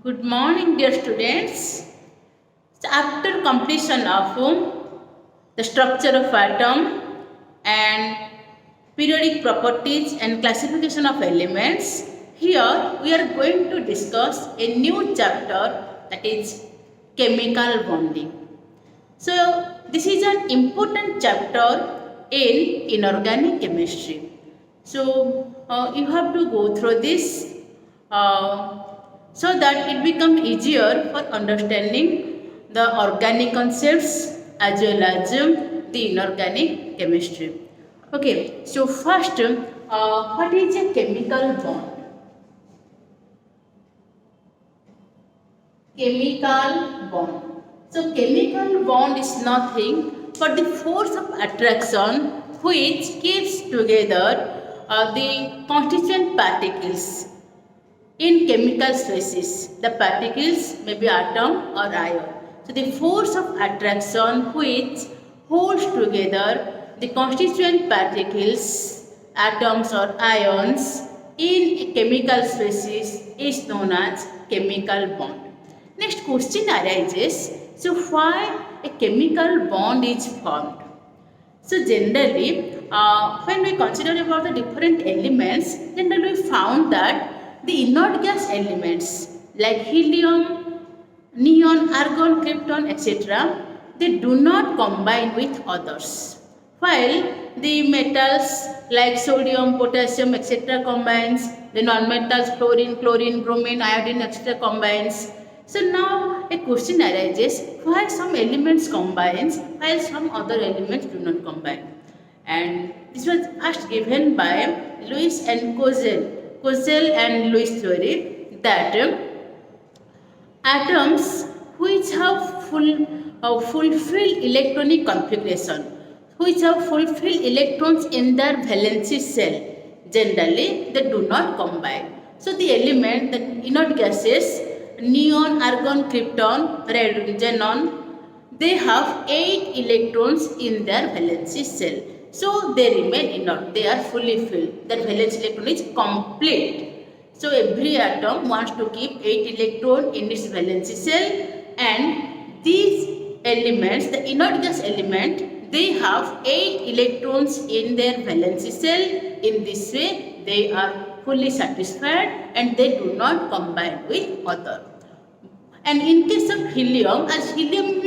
Good morning, dear students. So after completion of the structure of atom and periodic properties and classification of elements, here we are going to discuss a new chapter, that is chemical bonding. So this is an important chapter in inorganic chemistry. So you have to go through this uh, so that it becomes easier for understanding the organic concepts as well as the inorganic chemistry. Okay, so first, what is a chemical bond? Chemical bond. So chemical bond is nothing but the force of attraction which keeps together the constituent particles in chemical species. The particles may be atom or ion. So the force of attraction which holds together the constituent particles, atoms or ions in a chemical species is known as chemical bond. Next question arises, so why a chemical bond is formed? So generally, when we consider about the different elements, generally we found that the inert gas elements like helium, neon, argon, krypton, etc., they do not combine with others. While the metals like sodium, potassium, etc., combines, the non-metals fluorine, chlorine, bromine, iodine, etc., combines. So now a question arises, why some elements combines while some other elements do not combine? And this was first given by Lewis and Kozel and Lewis theory that atoms which have fulfilled electronic configuration, which have fulfilled electrons in their valency shell, generally they do not combine. So the element, the inert gases, neon, argon, krypton, red, xenon, they have 8 electrons in their valency shell. So they remain inert, they are fully filled. Their valence electron is complete. So every atom wants to keep 8 electrons in its valency shell, and these elements, the inert gas element, they have 8 electrons in their valency shell. In this way, they are fully satisfied and they do not combine with other. And in case of helium, as helium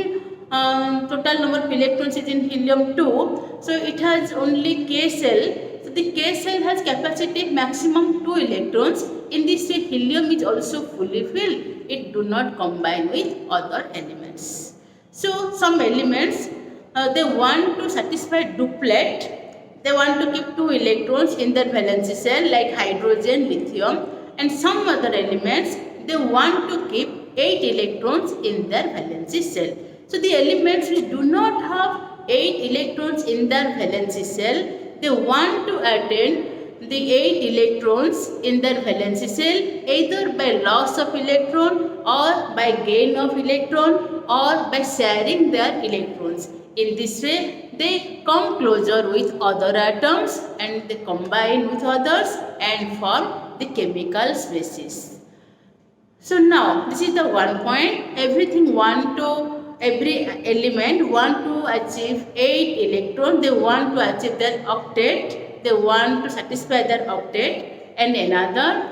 total number of electrons is in helium 2, so it has only K cell. So the K cell has capacity maximum 2 electrons. In this way, helium is also fully filled. It do not combine with other elements. So some elements, they want to satisfy duplet. They want to keep 2 electrons in their valency shell like hydrogen, lithium, and some other elements, they want to keep 8 electrons in their valency shell. So the elements which do not have 8 electrons in their valency shell, they want to attain the 8 electrons in their valency shell either by loss of electron or by gain of electron or by sharing their electrons. In this way, they come closer with other atoms and they combine with others and form the chemical species. So now this is the one point. Every element want to achieve 8 electrons. They want to achieve their octet. They want to satisfy their octet. And another,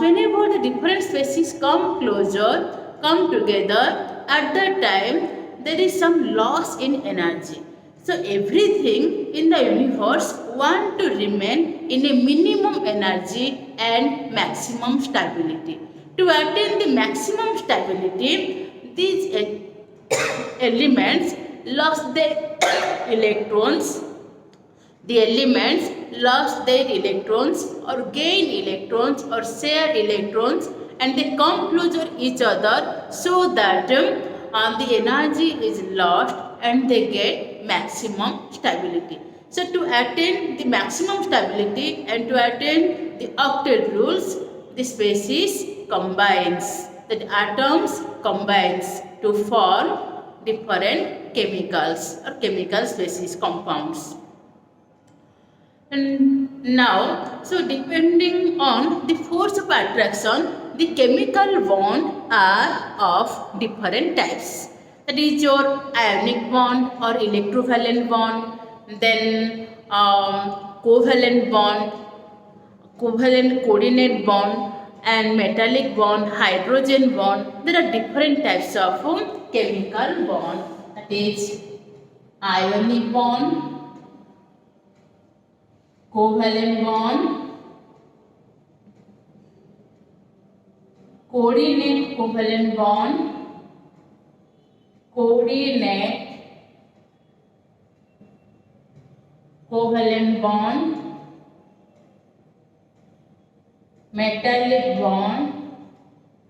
whenever the different species come closer, come together, at that time there is some loss in energy. So everything in the universe want to remain in a minimum energy and maximum stability. To attain the maximum stability, these elements lost their electrons. The elements lost their electrons or gain electrons or share electrons, and they come closer each other so that the energy is lost and they get maximum stability. So to attain the maximum stability and to attain the octet rules, the species combines, the atoms combines to form different chemicals or chemical species compounds. And now, so depending on the force of attraction, the chemical bond are of different types. That is your ionic bond or electrovalent bond, then covalent bond, covalent coordinate bond, and metallic bond, hydrogen bond. There are different types of chemical bond. That is ionic bond, covalent bond, coordinate covalent bond, coordinate covalent bond, metallic bond,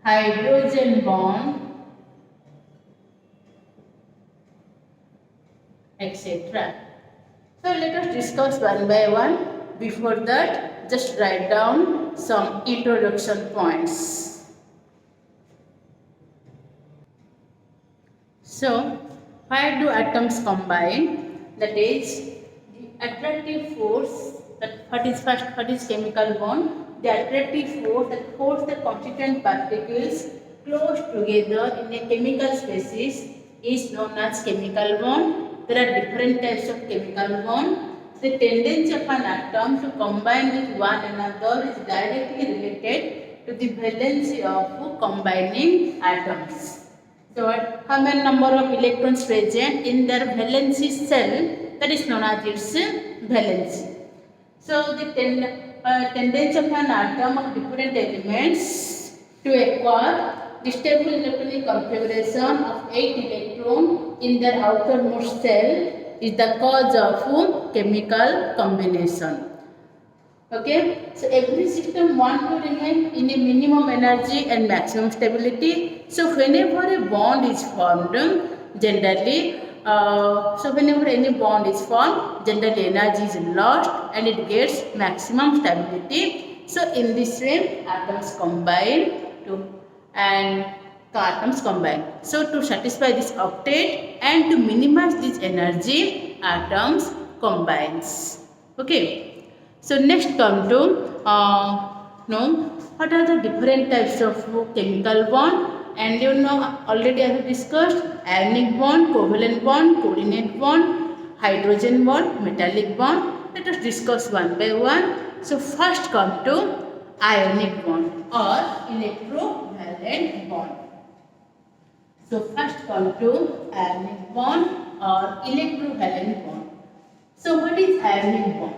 hydrogen bond, etc. So let us discuss one by one. Before that, just write down some introduction points. So, why do atoms combine? That is, the attractive force, what is chemical bond? The attractive force that holds the constituent particles close together in a chemical species is known as chemical bond. There are different types of chemical bond. The tendency of an atom to combine with one another is directly related to the valency of combining atoms. So, how many number of electrons present in their valency cell, that is known as its valency. So, the tendency of an atom of different elements to acquire the stable electronic configuration of 8 electrons in their outermost cell is the cause of chemical combination. Okay, so every system wants to remain in a minimum energy and maximum stability. So whenever a bond is formed, generally, whenever any bond is formed, generally energy is lost and it gets maximum stability. So in this way, atoms combine So to satisfy this octet and to minimize this energy, atoms combines. Okay. So next come to what are the different types of chemical bond, and already I have discussed ionic bond, covalent bond, coordinate bond, hydrogen bond, metallic bond. Let us discuss one by one. So first come to ionic bond or electrovalent bond. So first come to ionic bond or electrovalent bond. So what is ionic bond?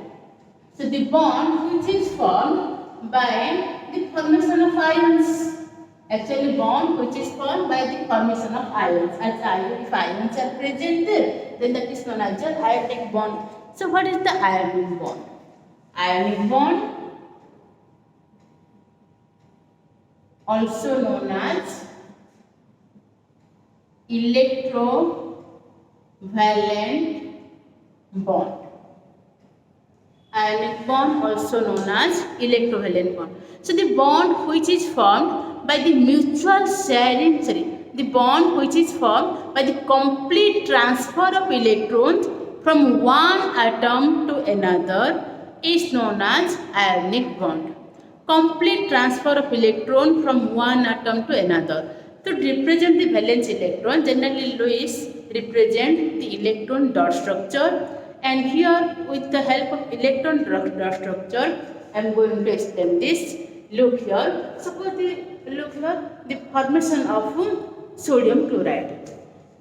So the bond which is formed by the formation of ions. Actually bond which is formed by the formation of ions. As if ions are present there, then that is known as the ionic bond. So what is the ionic bond? Ionic bond, also known as electrovalent bond. Ionic bond, also known as electrovalent bond. So the bond which is formed by the mutual sharing, the bond which is formed by the complete transfer of electrons from one atom to another is known as ionic bond. Complete transfer of electron from one atom to another. To represent the valence electron, generally Lewis represent the electron dot structure. And here, with the help of electron dot structure, I am going to explain this. Look here. Suppose the formation of sodium chloride.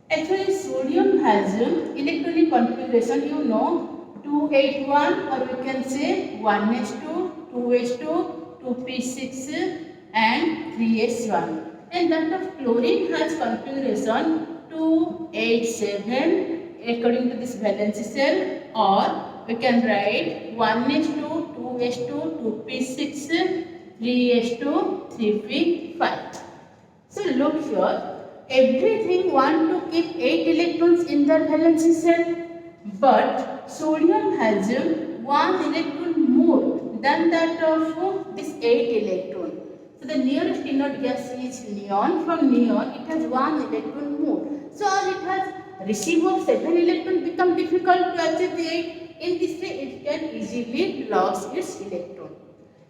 Actually, sodium has electronic configuration. 281, or we can say 1s2, 2s2, 2p6, and 3s1. And that of chlorine has configuration 287. According to this valence cell, or we can write 1s2, 2s2, 2p6, 3s2, 3p5. So look here, everything want to keep 8 electrons in their valence cell, but sodium has 1 electron more than that of this 8 electron. So the nearest inert gas is neon. From neon, it has 1 electron more. So as it has receive of 7 electrons become difficult to achieve the 8. In this way, it can easily lose its electron.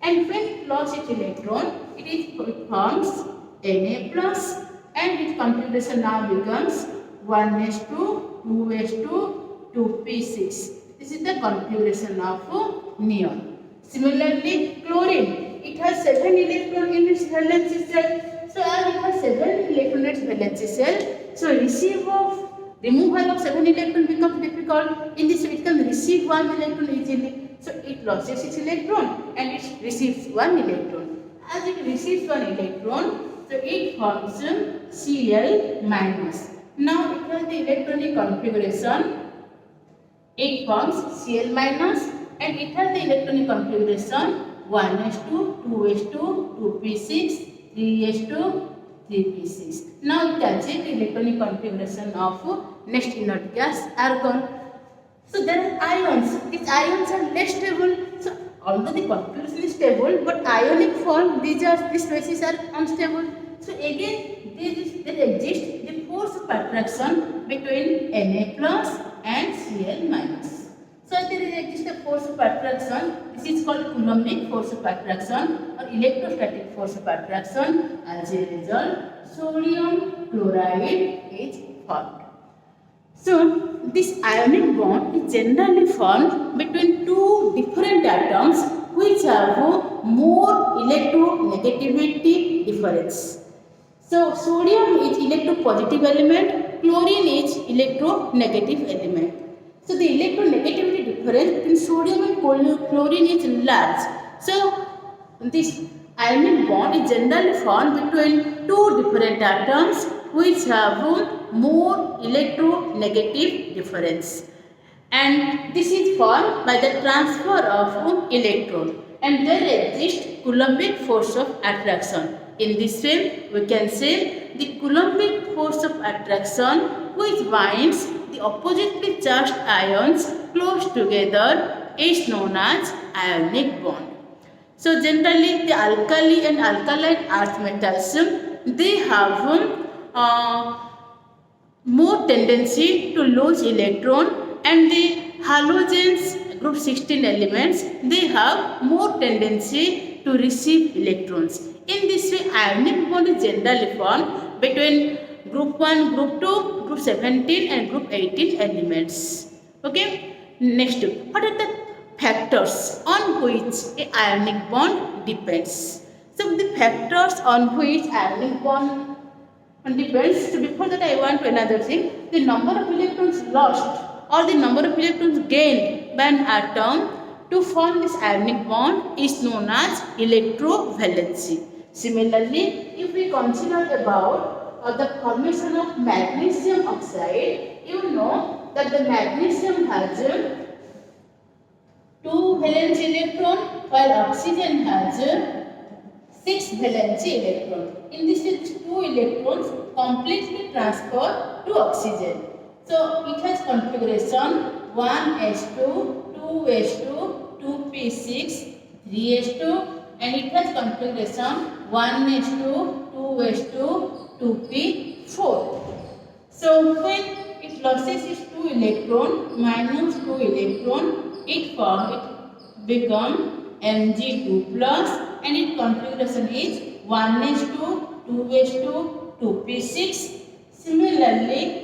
And when it loses its electron, it forms Na plus, and its configuration now becomes 1s2, 2s2, 2p6. This is the configuration of neon. Similarly, chlorine, it has 7 electrons in its valence shell. So as it has 7 electrons in its valence shell, so removal of 7 electrons becomes difficult. In this way, it can receive 1 electron easily. So it loses its electron and it receives 1 electron. As it receives 1 electron, so it forms Cl minus. Now it has the electronic configuration. It forms Cl minus and it has the electronic configuration 1s2, 2s2, 2p6, 3s2, 3p6. Now we can check the electronic configuration of next inert gas argon. So there are ions. These ions are less stable. So although the configuration is stable, but ionic form, these species are unstable. So again, there exists the force of attraction between Na plus and Cl minus. So there exists a force of attraction. This is called Coulombic force of attraction or electrostatic force of attraction. As a result, sodium chloride is formed. So this ionic bond is generally formed between two different atoms which have more electronegativity difference. So sodium is electropositive element, chlorine is electronegative element. So the electronegativity difference between sodium and chlorine is large. So this ionic bond is generally formed between two different atoms which have more electronegative difference. And this is formed by the transfer of electron. And there exists Coulombic force of attraction. In this way, we can say the Coulombic force of attraction which binds the oppositely charged ions close together is known as ionic bond. So generally the alkali and alkaline earth metals, they have more tendency to lose electron, and the halogens group 16 elements, they have more tendency to receive electrons. In this way, ionic bond is generally formed between group 1, group 2, group 17 and group 18 elements. Okay. Next, what are the factors on which a ionic bond depends? So the factors on which ionic bond depends. So before that, I want another thing. The number of electrons lost or the number of electrons gained by an atom to form this ionic bond is known as electrovalency. Similarly, if we consider about the formation of magnesium oxide, you know that the magnesium has 2 valence electron while oxygen has 6 valence electron. In this, these 2 electrons completely transfer to oxygen. So it has configuration 1s2, 2s2, 2p6, 3s2, and it has configuration 1s2, 2s2, 2p4. So when it loses its 2 electron minus 2 electron, it become Mg2 plus, and its configuration is 1s2, 2s2, 2p6. Similarly,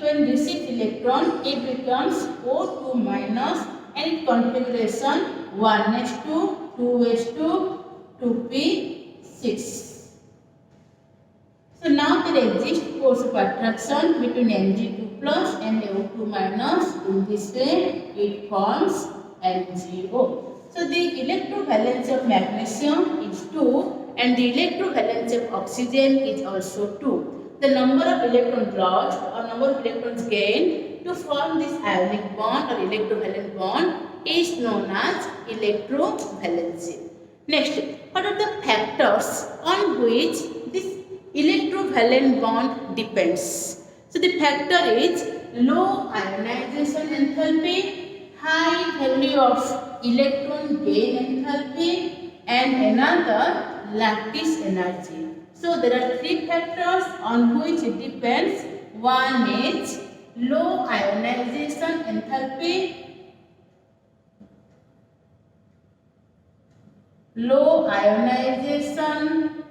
when receives electron, it becomes O2 minus, and its configuration 1s2, 2s2, 2p6. So now there exists force of attraction between Mg2 plus and O2 minus. In this way, it forms MgO. So the electrovalence of magnesium is 2 and the electrovalence of oxygen is also 2. The number of electrons lost or number of electrons gained to form this ionic bond or electrovalent bond is known as electrovalency. Next, what are the factors on which this electrovalent bond depends? So the factor is low ionization enthalpy, high value of electron gain enthalpy, and another lattice energy. So there are 3 factors on which it depends. One is low ionization enthalpy, low ionization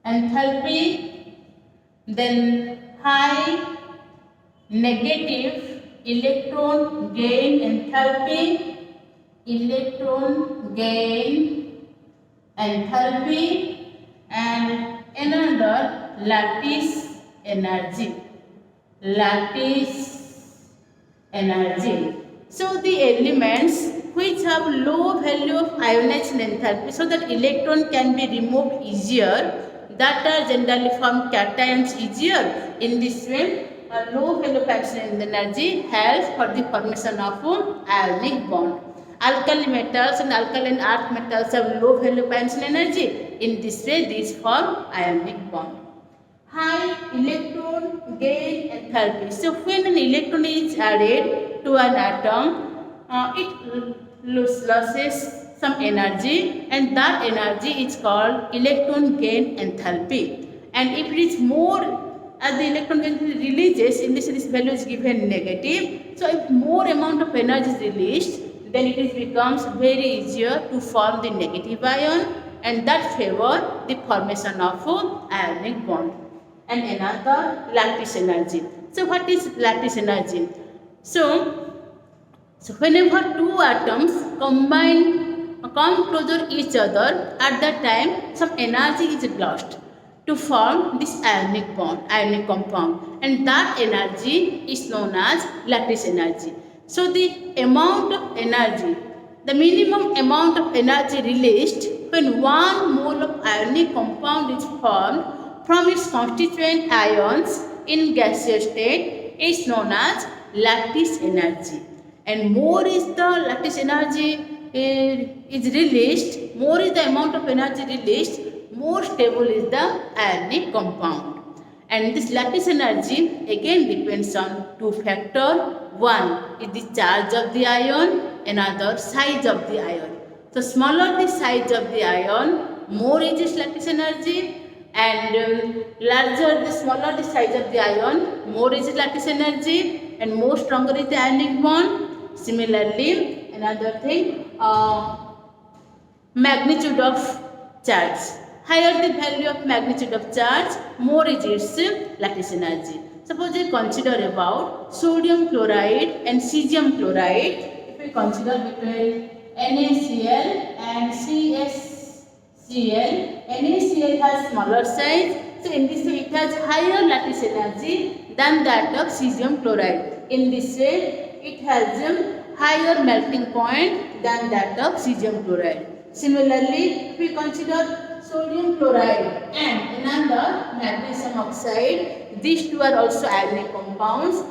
enthalpy, then high negative electron gain enthalpy, and another lattice energy. So the elements which have low value of ionization enthalpy, so that electron can be removed easier, that are generally formed cations easier. In this way, a low value of ionization energy helps for the formation of ionic bond. Alkali metals and alkaline earth metals have low value of ionization energy. In this way, these form ionic bond. High electron gain enthalpy. So when an electron is added to an atom, it loses some energy, and that energy is called electron gain enthalpy. And if it is more, as the electron gain releases, in this value is given negative. So if more amount of energy is released, then it becomes very easier to form the negative ion, and that favor the formation of ionic bond. And another lattice energy. So what is lattice energy? So whenever two atoms come closer each other, at that time some energy is lost to form this ionic compound, and that energy is known as lattice energy. So the minimum amount of energy released when 1 mole of ionic compound is formed from its constituent ions in gaseous state is known as lattice energy. And more is the lattice energy is released, more is the amount of energy released, more stable is the ionic compound. And this lattice energy again depends on two factors. One is the charge of the ion, another size of the ion. So smaller the size of the ion, more is its lattice energy, and smaller the size of the ion, more is its lattice energy, and more stronger is the ionic bond. Similarly, another thing, magnitude of charge. Higher the value of magnitude of charge, more is its lattice energy. Suppose we consider about sodium chloride and cesium chloride. If we consider between NaCl and CaCl, NaCl has smaller size, so in this way it has higher lattice energy than that of cesium chloride. In this way, it has a higher melting point than that of cesium chloride. Similarly, if we consider sodium chloride and another magnesium oxide, these two are also ionic compounds.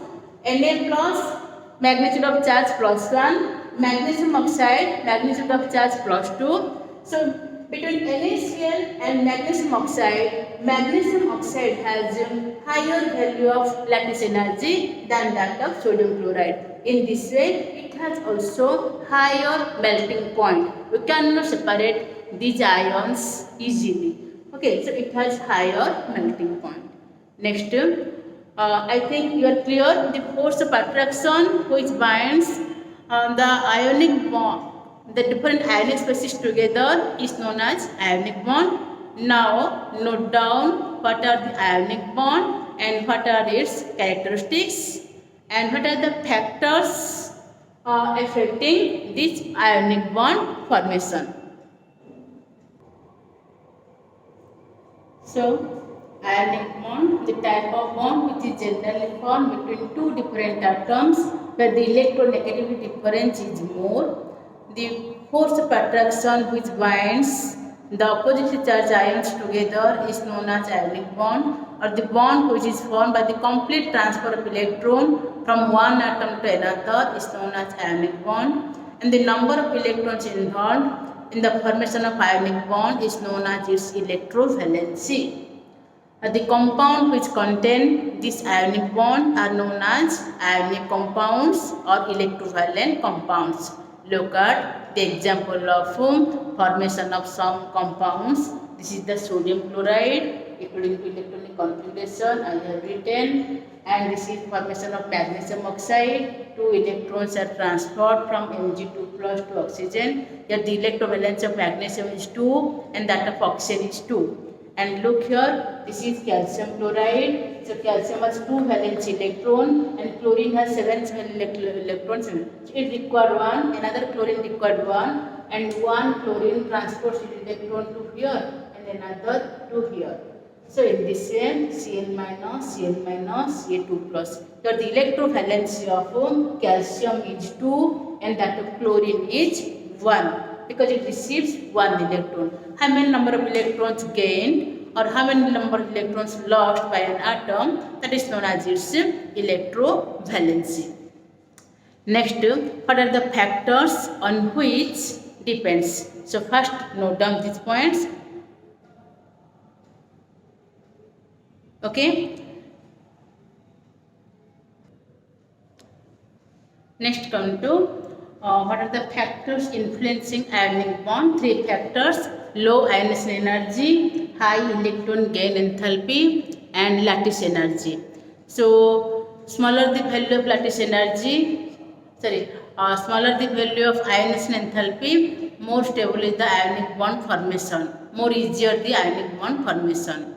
Na plus magnitude of charge plus 1, magnesium oxide magnitude of charge plus 2. So between NaCl and magnesium oxide has a higher value of lattice energy than that of sodium chloride. In this way, it has also higher melting point. We cannot separate these ions easily. Okay, so it has higher melting point. Next, I think you are clear. The force of attraction which binds the ionic bond, the different ionic species together, is known as ionic bond. Now, note down what are the ionic bond and what are its characteristics, and what are the factors affecting this ionic bond formation. So, ionic bond, the type of bond which is generally formed between two different atoms where the electronegativity difference is more. The force of attraction which binds the oppositely charged ions together is known as ionic bond, or the bond which is formed by the complete transfer of electron from one atom to another is known as ionic bond, and the number of electrons involved in the formation of ionic bond is known as its electrovalency. The compound which contain this ionic bond are known as ionic compounds or electrovalent compounds. Look at the example of formation of some compounds. This is the sodium chloride, according to electronic configuration I have written, and this is formation of magnesium oxide. Two electrons are transferred from Mg2+ to oxygen. here the electrovalence of magnesium is 2 and that of oxygen is 2. And look here, this is calcium chloride. So calcium has 2 valence electron and chlorine has 7 electrons. So it required 1, another chlorine required 1, and one chlorine transports electron to here and another to here. So in this way, Cl minus, Ca2 plus. So the electrovalency of calcium is 2 and that of chlorine is 1 because it receives 1 electron. How many number of electrons gained or how many number of electrons lost by an atom, that is known as its electrovalency. Next, what are the factors on which depends? So first note down these points. Okay. Next come to what are the factors influencing ionic bond? 3 factors: low ionization energy, high electron gain enthalpy, and lattice energy. So smaller the value of lattice energy, smaller the value of ionization enthalpy, more stable is the ionic bond formation, more easier the ionic bond formation.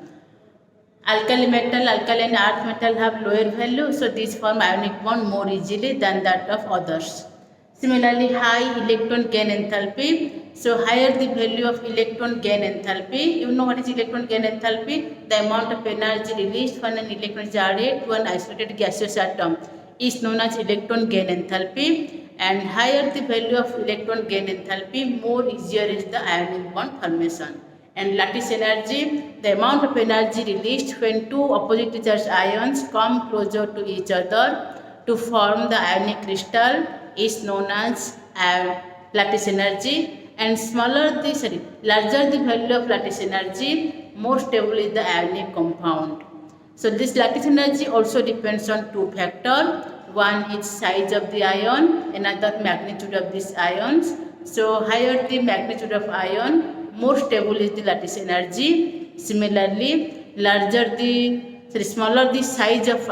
Alkali metal, alkali and earth metal have lower value, so these form ionic bond more easily than that of others. Similarly, high electron gain enthalpy. So higher the value of electron gain enthalpy. You know what is electron gain enthalpy? The amount of energy released when an electron is added to an isolated gaseous atom is known as electron gain enthalpy. And higher the value of electron gain enthalpy, more easier is the ionic bond formation. And lattice energy, the amount of energy released when two oppositely charged ions come closer to each other to form the ionic crystal is known as lattice energy. And larger the value of lattice energy, more stable is the ionic compound. So this lattice energy also depends on 2 factors. One is size of the ion, another magnitude of these ions. So higher the magnitude of ion, more stable is the lattice energy. Similarly, smaller the size of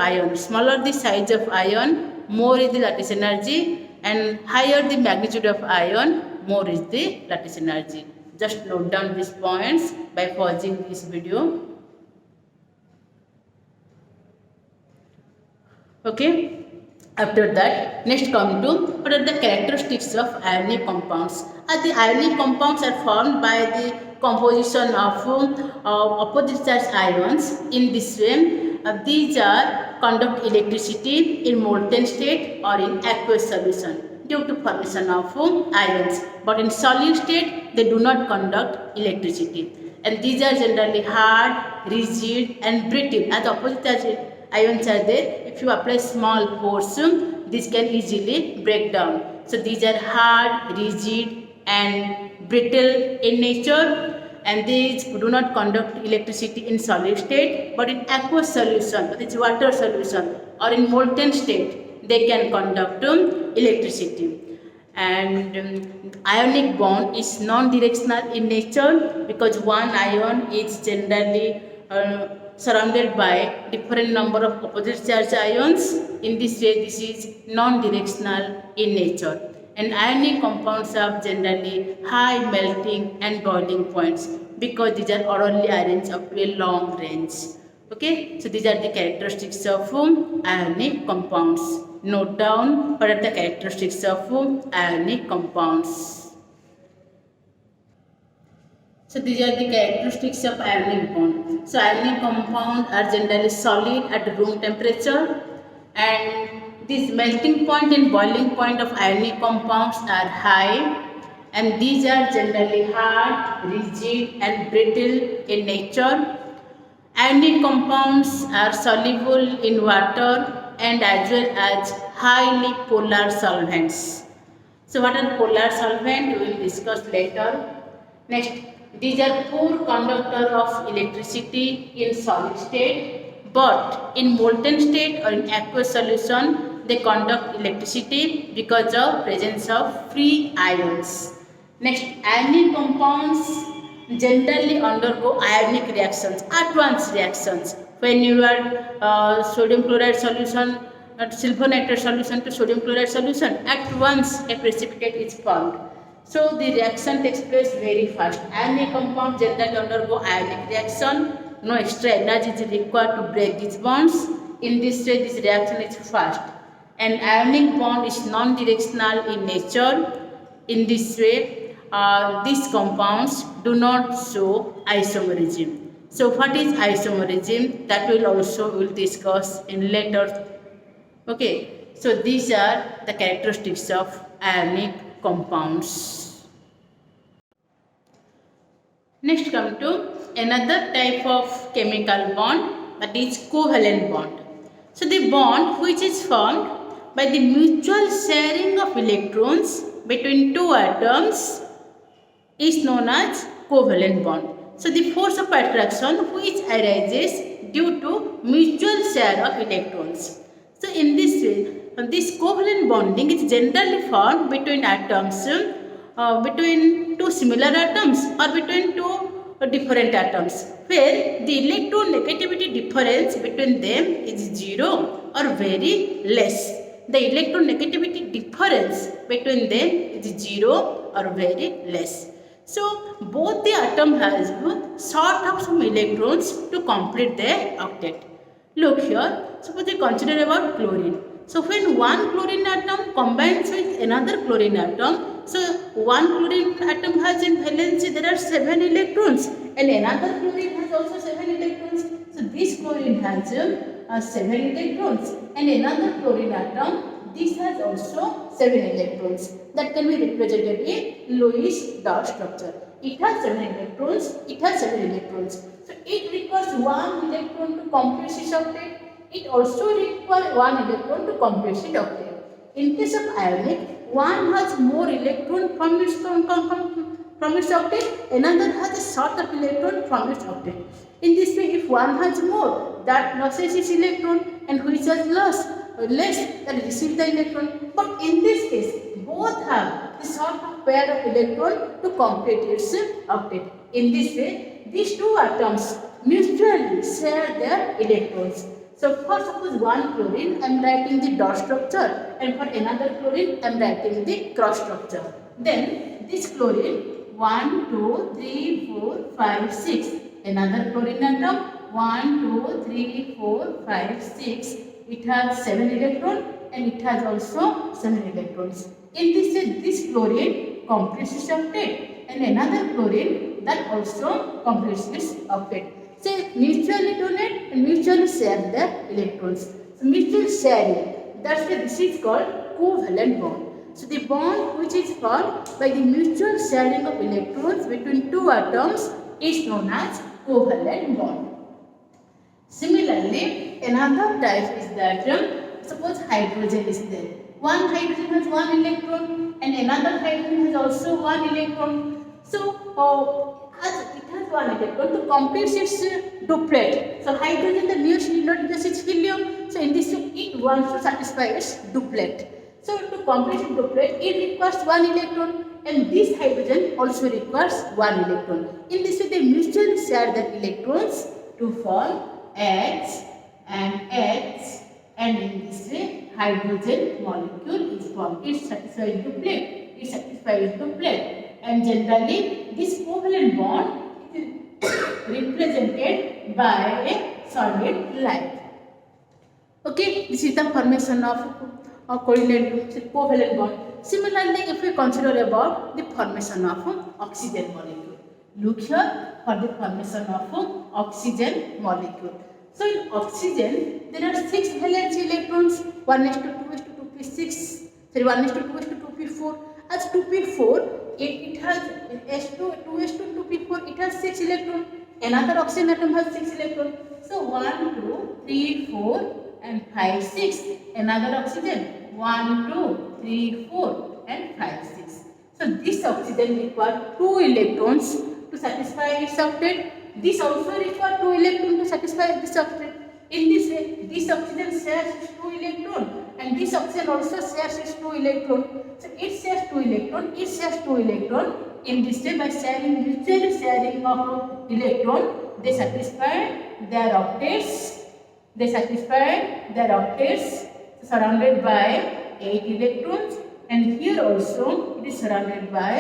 ion, more is the lattice energy, and higher the magnitude of ion, more is the lattice energy. Just note down these points by pausing this video. Okay. After that, next come to what are the characteristics of ionic compounds. The ionic compounds are formed by the composition of opposite charged ions. In this way, these are conduct electricity in molten state or in aqueous solution due to formation of ions. But in solid state, they do not conduct electricity. And these are generally hard, rigid, and brittle. As opposite charged ions are there, if you apply small force, this can easily break down. So these are hard, rigid, and brittle in nature, and these do not conduct electricity in solid state, but in aqueous solution, that is water solution, or in molten state, they can conduct electricity. And ionic bond is non-directional in nature because one ion is generally surrounded by different number of opposite charged ions. In this way, this is non-directional in nature. And ionic compounds have generally high melting and boiling points because these are orally arranged up to a long range. Okay, so these are the characteristics of ionic compounds. Note down what are the characteristics of ionic compounds. So these are the characteristics of ionic bond. So ionic compounds are generally solid at room temperature, and this melting point and boiling point of ionic compounds are high, and these are generally hard, rigid, and brittle in nature. Ionic compounds are soluble in water and as well as highly polar solvents. So what are polar solvents? We will discuss later. Next, these are poor conductor of electricity in solid state, but in molten state or in aqueous solution, they conduct electricity because of presence of free ions. Next, ionic compounds generally undergo ionic reactions, at-once reactions. When you add sodium chloride solution, silver nitrate solution to sodium chloride solution, at once a precipitate is formed. So the reaction takes place very fast. Ionic compound generally undergo ionic reaction. No extra energy is required to break these bonds. In this way, this reaction is fast. An ionic bond is non-directional in nature. In this way, these compounds do not show isomerism. So what is isomerism? That will discuss in later. Okay, so these are the characteristics of ionic compounds. Next come to another type of chemical bond, that is covalent bond. So the bond which is formed by the mutual sharing of electrons between two atoms is known as covalent bond. So the force of attraction which arises due to mutual share of electrons. So in this way, this covalent bonding is generally formed between atoms, between two similar atoms or between two different atoms, where the electronegativity difference between them is zero or very less. The electronegativity difference between them is zero or very less. So both the atom has sort of some electrons to complete their octet. Look here, suppose we consider about chlorine. So when one chlorine atom combines with another chlorine atom, so one chlorine atom has in valency there are 7 electrons and another chlorine has also 7 electrons. So this chlorine has 7 electrons and another chlorine atom, this has also 7 electrons. That can be represented in Lewis dot structure. It has 7 electrons, it has 7 electrons. So it requires 1 electron to complete its octet. It also requires 1 electron to complete its octet. In case of ionic, one has more electron from its octet, another has a sort of electron from its octet. In this way, if one has more, that loses its electron, and which has less, that receives the electron. But in this case, both have the sort of pair of electron to complete its octet. In this way, these two atoms mutually share their electrons. So for suppose one chlorine, I am writing the dot structure, and for another chlorine, I am writing the cross structure. Then this chlorine 1, 2, 3, 4, 5, 6. Another chlorine atom 1, 2, 3, 4, 5, 6. It has 7 electrons and it has also 7 electrons. In this way, this chlorine completes its octet, and another chlorine that also completes its octet. So mutually donate and mutually share their electrons. So mutual sharing, that's why this is called covalent bond. So the bond which is formed by the mutual sharing of electrons between two atoms is known as covalent bond. Similarly, another type is that suppose hydrogen is there. One hydrogen has 1 electron and another hydrogen has also 1 electron. So as it has 1 electron to complete its duplet. So hydrogen, the nearest electron is helium. So in this way, it wants to satisfy its duplet. So to complete its duplet, it requires 1 electron, and this hydrogen also requires 1 electron. In this way, they mutually share their electrons to form H and H, and in this way, hydrogen molecule is formed. It satisfies duplet. It satisfies duplet, and generally, this covalent bond is represented by a solid light. Okay, this is the formation of a covalent bond. Similarly, if we consider about the formation of oxygen molecule, look here for the formation of oxygen molecule. So in oxygen, there are 6 valence electrons, 1s to 2s to 2p6, sorry, 1s to 2s to 2p4. As 2p4, it has S2, 2s to 2p4, it has 6 electrons. Another oxygen atom has 6 electrons. So 1, 2, 3, 4 and 5, 6. Another oxygen 1, 2, 3, 4 and 5, 6. So this oxygen requires 2 electrons to satisfy its octet. This also requires 2 electrons to satisfy this octet. In this way, this oxygen shares its 2 electrons and this oxygen also shares its 2 electrons. So it shares 2 electrons, it shares 2 electrons. In this way, by sharing, mutual sharing of electron, they satisfy their octets. They satisfy their octets surrounded by 8 electrons, and here also it is surrounded by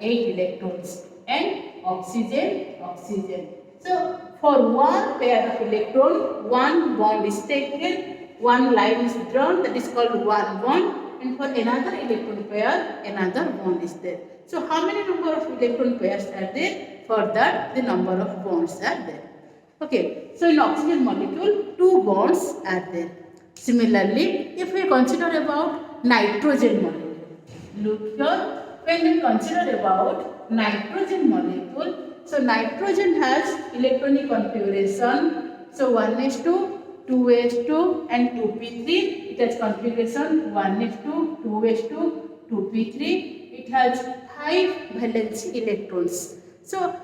8 electrons and oxygen. So for one pair of electron, one bond is taken, one line is drawn, that is called one bond, and for another electron pair, another bond is there. So how many number of electron pairs are there? For that, the number of bonds are there. Okay, so in oxygen molecule, 2 bonds are there. Similarly, if we consider about nitrogen molecule, look here, when we consider about nitrogen molecule, so nitrogen has electronic configuration, so 1s2, 2s2 and 2p3, it has configuration 1s2, 2s2, 2p3, it has 5 valence electrons. So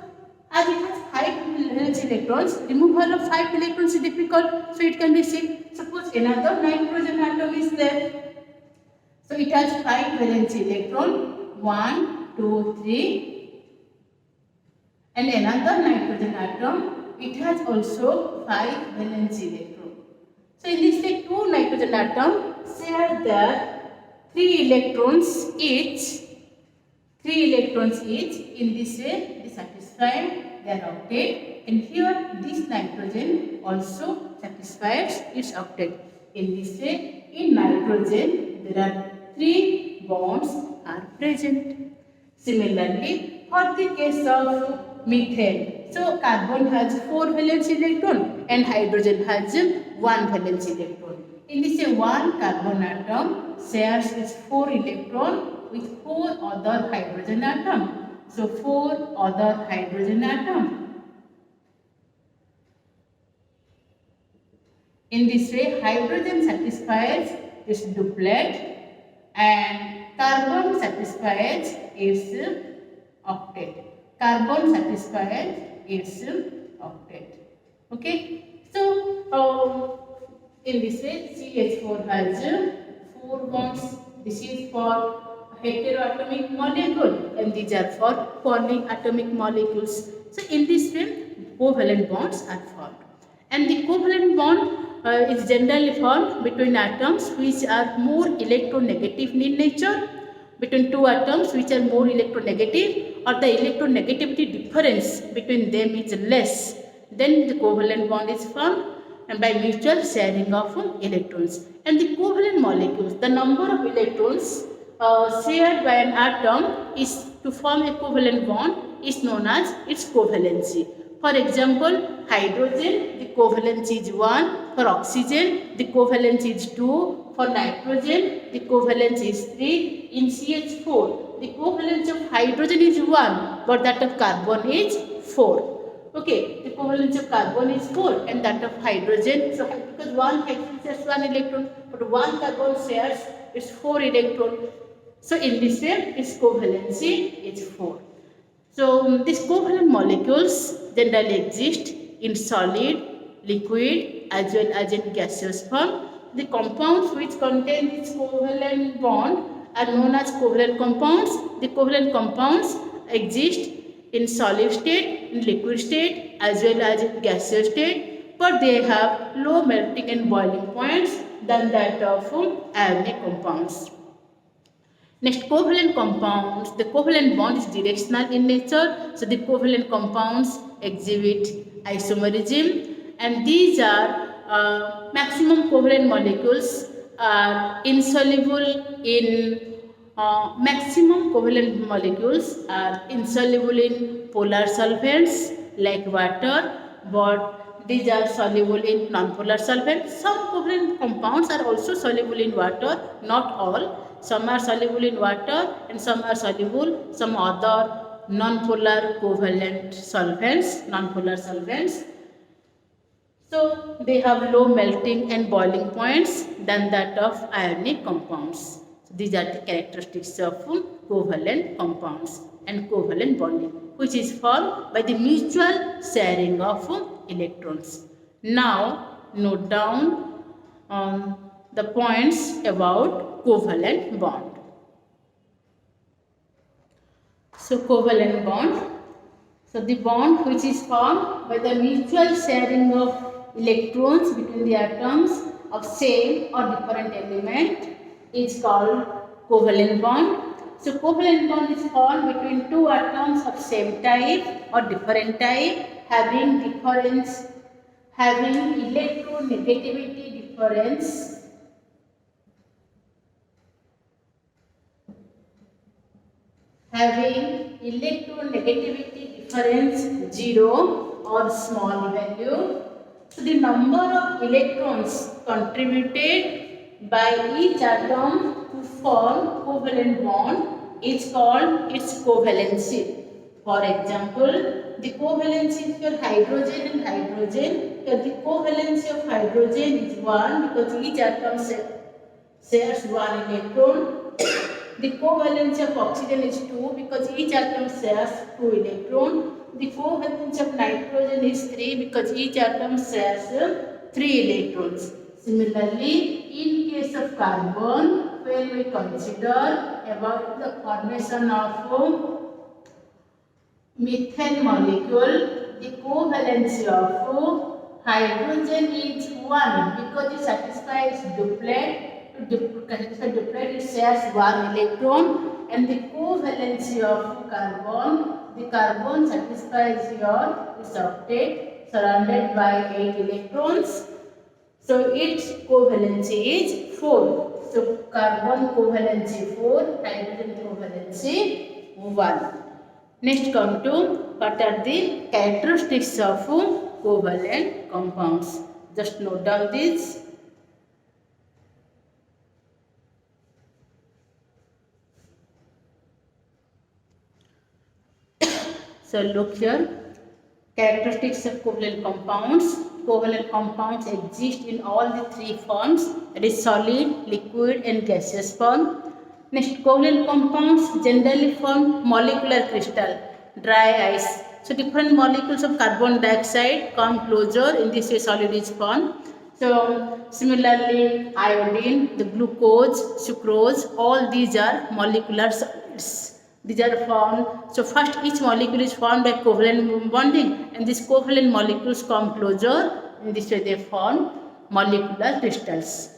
as it has 5 valence electrons, removal of 5 electrons is difficult, so it can be seen. Suppose another nitrogen atom is there. So it has 5 valence electron, 1, 2, 3, and another nitrogen atom, it has also 5 valence electron. So in this way, 2 nitrogen atoms share their 3 electrons each. 3 electrons each. In this way, they satisfy their octet, and here this nitrogen also satisfies its octet. In this way, in nitrogen there are 3 bonds are present. Similarly, for the case of methane, so carbon has 4 valence electron and hydrogen has 1 valence electron. In this way, one carbon atom shares its 4 electron with 4 other hydrogen atom. So 4 other hydrogen atom. In this way, hydrogen satisfies its duplet and carbon satisfies its octet. Carbon satisfies its octet. Okay. So in this way, CH4 has 4 bonds. This is for heteroatomic molecule, and these are for polyatomic molecules. So in this way, covalent bonds are formed, and the covalent bond is generally formed between atoms which are more electronegative in nature, between 2 atoms which are more electronegative, or the electronegativity difference between them is less, then the covalent bond is formed, and by mutual sharing of electrons. And the covalent molecules, the number of electrons shared by an atom is to form a covalent bond is known as its covalency. For example, hydrogen, the covalency is 1. For oxygen, the covalency is 2. For nitrogen, the covalency is 3. In CH4, the covalence of hydrogen is 1, but that of carbon is 4. Okay, the covalence of carbon is 4 and that of hydrogen. So because one hydrogen shares 1 electron, but one carbon shares its 4 electron. So in this way, its covalency is 4. So these covalent molecules generally exist in solid, liquid as well as in gaseous form. The compounds which contain this covalent bond are known as covalent compounds. The covalent compounds exist in solid state, in liquid state as well as in gaseous state, but they have low melting and boiling points than that of ionic compounds. Next, covalent compounds. The covalent bond is directional in nature, so the covalent compounds exhibit isomerism, and these are maximum covalent molecules are insoluble in maximum covalent molecules are insoluble in polar solvents like water, but these are soluble in non-polar solvents. Some covalent compounds are also soluble in water, not all. Some are soluble in water and some are soluble some other non-polar covalent solvents, non-polar solvents. So they have low melting and boiling points than that of ionic compounds. So these are the characteristics of covalent compounds and covalent bonding, which is formed by the mutual sharing of electrons. Now note down the points about covalent bond. So covalent bond. So the bond which is formed by the mutual sharing of electrons between the atoms of same or different element is called covalent bond. So covalent bond is formed between two atoms of same type or different type having electronegativity difference having electronegativity difference 0 or small value. So the number of electrons contributed by each atom to form covalent bond is called its covalency. For example, the covalency of your hydrogen and hydrogen, the covalency of hydrogen is 1 because each atom shares 1 electron. The covalence of oxygen is 2 because each atom shares 2 electrons. The covalence of nitrogen is 3 because each atom shares 3 electrons. Similarly, in case of carbon, when we consider about the formation of methane molecule, the covalence of hydrogen is 1 because it satisfies duplet. To satisfy duplet, it shares 1 electron, and the covalence of carbon, the carbon satisfies your its octet surrounded by 8 electrons. So its covalency is 4. So carbon covalency 4, hydrogen covalency 1. Next come to what are the characteristics of covalent compounds. Just note down this. So look here. Characteristics of covalent compounds. Covalent compounds exist in all the three forms, that is solid, liquid and gaseous form. Next, covalent compounds generally form molecular crystal, dry ice. So different molecules of carbon dioxide come closer, in this way solid is formed. So similarly, iodine, the glucose, sucrose, all these are molecular solids. These are formed. So first each molecule is formed by covalent bonding, and these covalent molecules come closer. In this way they form molecular crystals.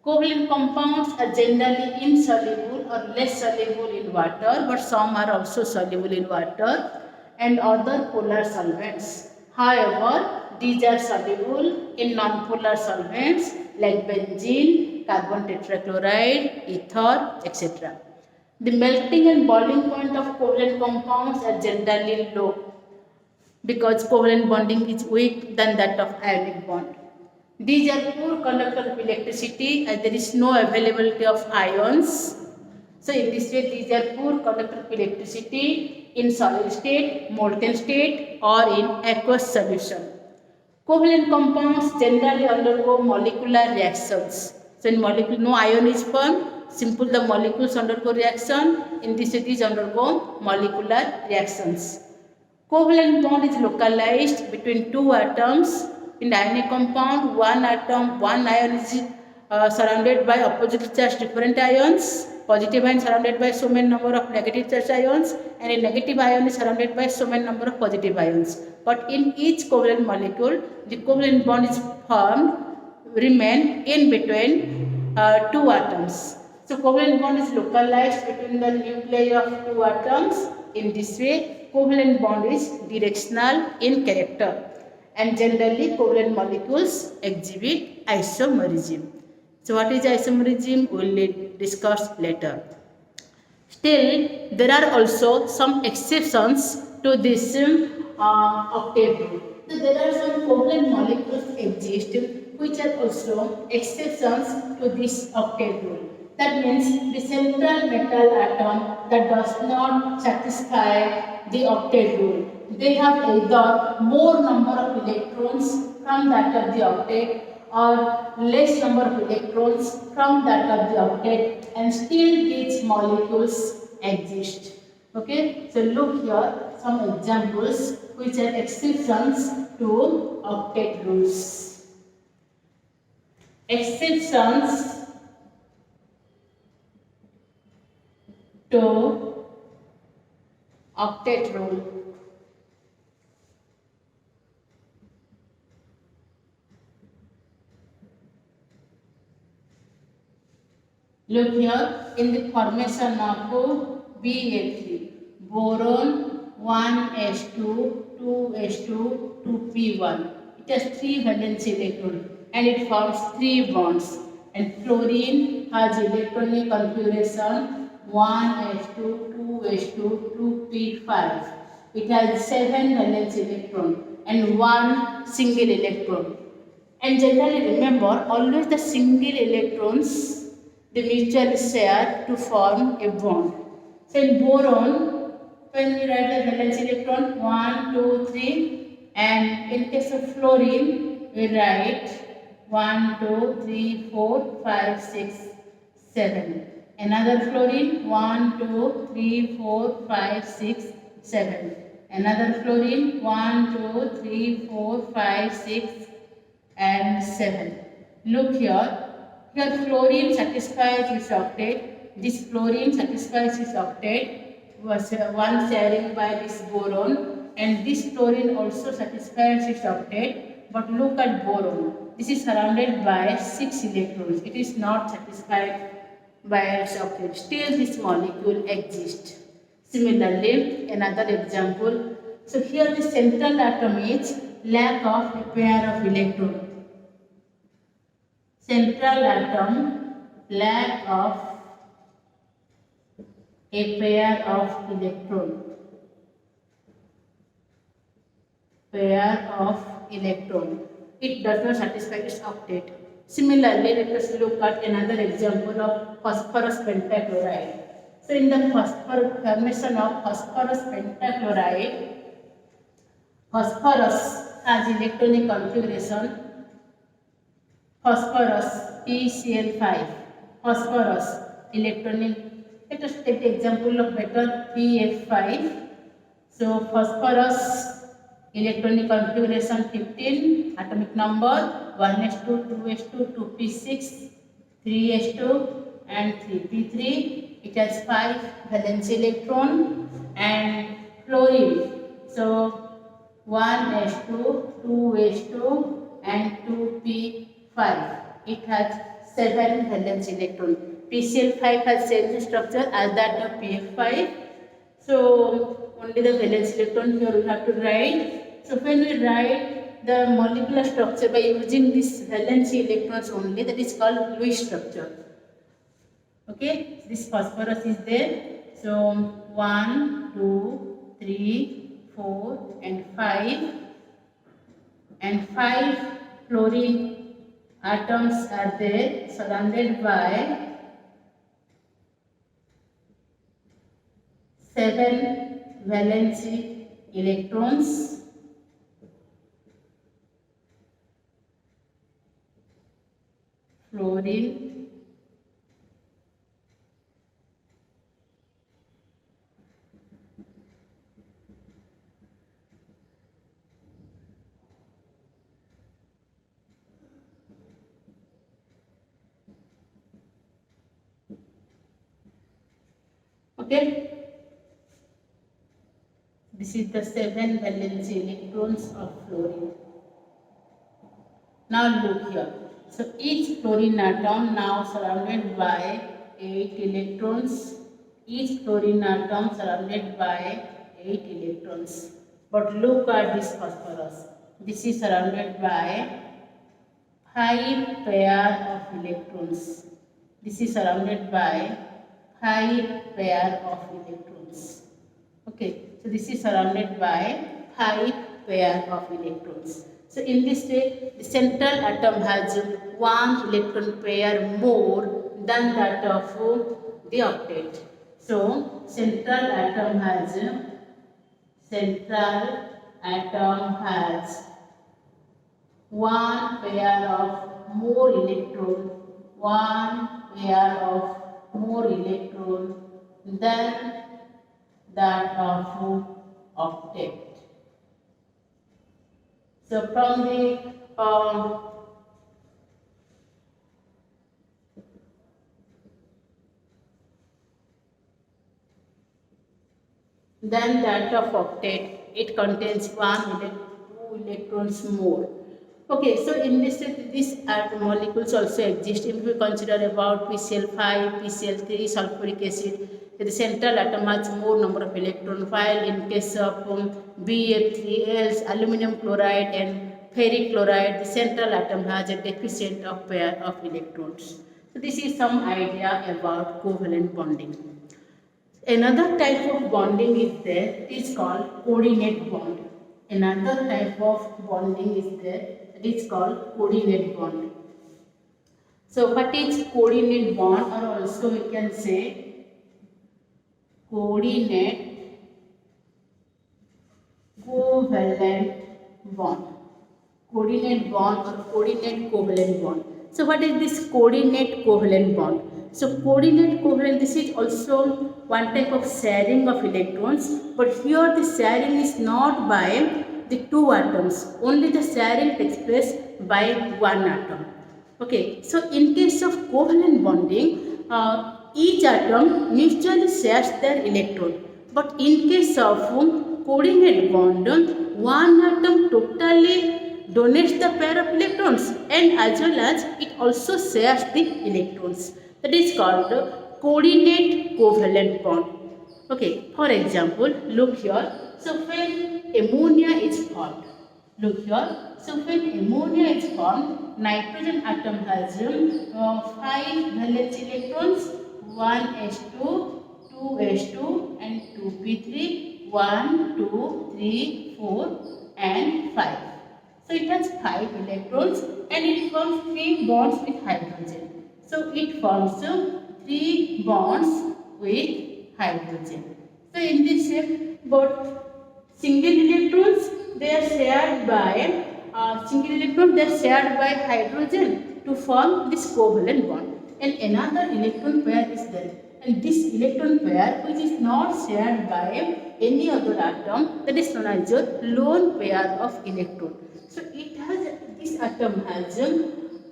Covalent compounds are generally insoluble or less soluble in water, but some are also soluble in water and other polar solvents. However, these are soluble in non-polar solvents like benzene, carbon tetrachloride, ether, etc. The melting and boiling point of covalent compounds are generally low because covalent bonding is weak than that of ionic bond. These are poor conductor of electricity as there is no availability of ions. So in this way these are poor conductor of electricity in solid state, molten state or in aqueous solution. Covalent compounds generally undergo molecular reactions. So in molecule no ion is formed, simple the molecules undergo reaction, in this it is undergo molecular reactions. Covalent bond is localized between two atoms. In ionic compound, one atom, one ion is surrounded by opposite charged different ions. Positive ion surrounded by so many number of negative charged ions, and a negative ion is surrounded by so many number of positive ions. But in each covalent molecule, the covalent bond is formed, remain in between two atoms. So covalent bond is localized between the nuclei of two atoms. In this way, covalent bond is directional in character, and generally covalent molecules exhibit isomerism. So what is isomerism? We will discuss later. Still, there are also some exceptions to this octave rule. So there are some covalent molecules exist which are also exceptions to this octave rule. That means the central metal atom that does not satisfy the octet rule. They have either more number of electrons from that of the octet or less number of electrons from that of the octet, and still these molecules exist. Okay, so look here some examples which are exceptions to octet rules. Exceptions to octet rule. Look here in the formation of Ba3, boron 1s2, 2s2, 2p1. It has 3 valence electrons and it forms 3 bonds. And fluorine has electronic configuration 1s2, 2s2, 2p5. It has 7 valence electrons and 1 single electron. And generally remember, always the single electrons they mutually share to form a bond. So in boron, when we write the valence electron 1, 2, 3, and in case of fluorine, we write 1, 2, 3, 4, 5, 6, 7. Another fluorine 1, 2, 3, 4, 5, 6, 7. Another fluorine 1, 2, 3, 4, 5, 6, and 7. Look here. Here fluorine satisfies its octet. This fluorine satisfies its octet was one sharing by this boron, and this fluorine also satisfies its octet. But look at boron. This is surrounded by 6 electrons. It is not satisfied by its octet. Still this molecule exists. Similarly, another example. So here the central atom is lack of a pair of electrons. Central atom lack of a pair of electron. It does not satisfy its octet. Similarly, let us look at another example of phosphorus pentachloride. So in the formation of phosphorus pentachloride, phosphorus has electronic configuration phosphorus PCl5, phosphorus electronic. Let us take the example of better PF5. So phosphorus electronic configuration 15, atomic number 1s2, 2s2, 2p6, 3s2 and 3p3. It has 5 valence electron. And fluorine, so 1s2, 2s2 and 2p5. It has 7 valence electrons. PCl5 has same structure as that of PF5. So only the valence electron here we have to write. So when we write the molecular structure by using this valence electrons only, that is called Lewis structure. Okay, this phosphorus is there. So 1, 2, 3, 4 and 5. And 5 fluorine atoms are there surrounded by 7 valence electrons. Fluorine okay. This is the 7 valence electrons of fluorine. Now look here. So each fluorine atom now surrounded by 8 electrons. Each fluorine atom surrounded by 8 electrons. But look at this phosphorus. This is surrounded by 5 pair of electrons. This is surrounded by 5 pair of electrons. Okay, so this is surrounded by 5 pair of electrons. So in this way, the central atom has 1 electron pair more than that of the octet. So central atom has 1 pair of more electron, 1 pair of more electron than that of octet. So from the than that of octet, it contains 2 electrons more. Okay, so in this these molecules also exist. If we consider about PCl5, PCl3, sulfuric acid, the central atom has more number of electrons, while in case of BF3Ls, aluminum chloride and ferric chloride, the central atom has a deficient of pair of electrons. So this is some idea about covalent bonding. Another type of bonding is there, it is called coordinate bond. Another type of bonding is there, it is called coordinate bond. So what is coordinate bond, or also we can say coordinate covalent bond. Coordinate bond or coordinate covalent bond. So what is this coordinate covalent bond? So coordinate covalent, this is also one type of sharing of electrons, but here the sharing is not by the two atoms, only the sharing takes place by one atom. Okay, so in case of covalent bonding, each atom mutually shares their electron, but in case of coordinate bond, one atom totally donates the pair of electrons and as well as it also shares the electrons. That is called coordinate covalent bond. Okay, for example, look here. So when ammonia is formed, look here. So when ammonia is formed, nitrogen atom has 5 valence electrons, 1s2, 2s2 and 2p3, 1, 2, 3, 4 and 5. So it has 5 electrons and it forms 3 bonds with hydrogen. So it forms 3 bonds with hydrogen. So in this shape, both single electrons they are shared by hydrogen to form this covalent bond, and another electron pair is there. And this electron pair which is not shared by any other atom, that is known as a lone pair of electron. So it has, this atom has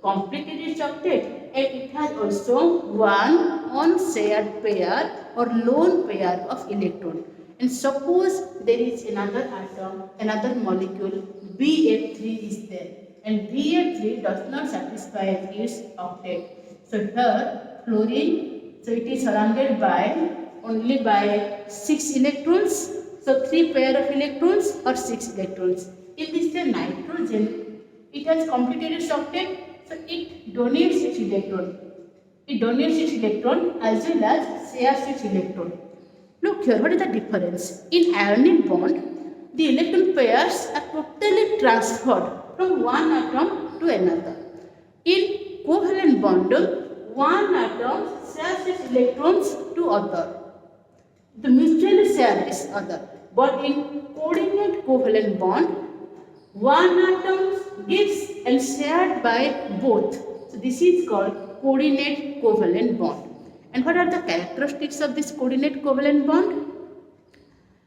completed its octet and it has also one unshared pair or lone pair of electron. And suppose there is another atom, another molecule BF3 is there, and BF3 does not satisfy its octet. So here fluorine, so it is surrounded by only by 6 electrons. So 3 pair of electrons or 6 electrons. In this nitrogen, it has completed its octet, so it donates its electron. It donates its electron as well as shares its electron. Look here, what is the difference? In ionic bond, the electron pairs are totally transferred from one atom to another. In covalent bond, one atom shares its electrons to other. The mutually share this other. But in coordinate covalent bond, one atom gives and shared by both. So this is called coordinate covalent bond. And what are the characteristics of this coordinate covalent bond?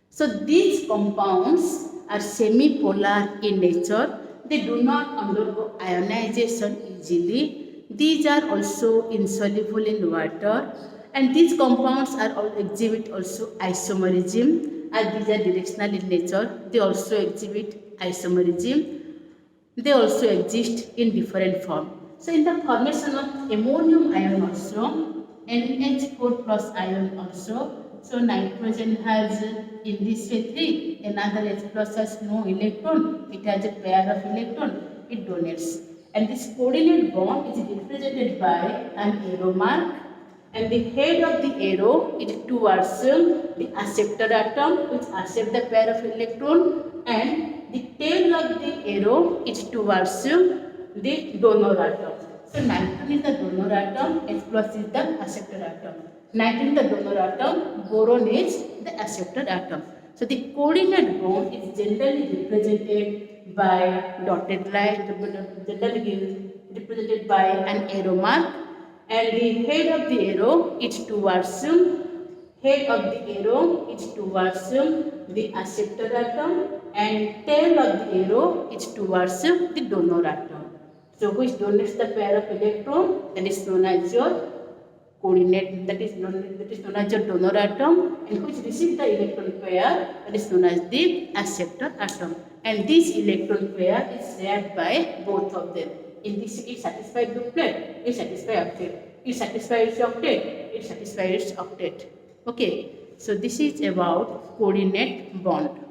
So these compounds are semi-polar in nature. They do not undergo ionization easily. These are also insoluble in water. And these compounds exhibit also isomerism, as these are directional in nature. They also exhibit isomerism. They also exist in different form. So in the formation of ammonium ion also, NH4 plus ion also. So nitrogen has in this way 3, another H plus has no electron, it has a pair of electron, it donates. And this coordinate bond is represented by an arrow mark, and the head of the arrow is towards the acceptor atom which accepts the pair of electron, and the tail of the arrow is towards the donor atom. So nitrogen is the donor atom, H plus is the acceptor atom. Nitrogen is the donor atom, boron is the acceptor atom. So the coordinate bond is generally represented by dotted line, generally represented by an arrow mark, and the head of the arrow is towards the acceptor atom, and tail of the arrow is towards the donor atom. So which donates the pair of electron, that is known as your coordinate, that is known as your donor atom, and which receives the electron pair, that is known as the acceptor atom. and this electron pair is shared by both of them. In this it satisfies duplet, it satisfies octet, it satisfies octet, it satisfies octet. Okay, so this is about coordinate bond.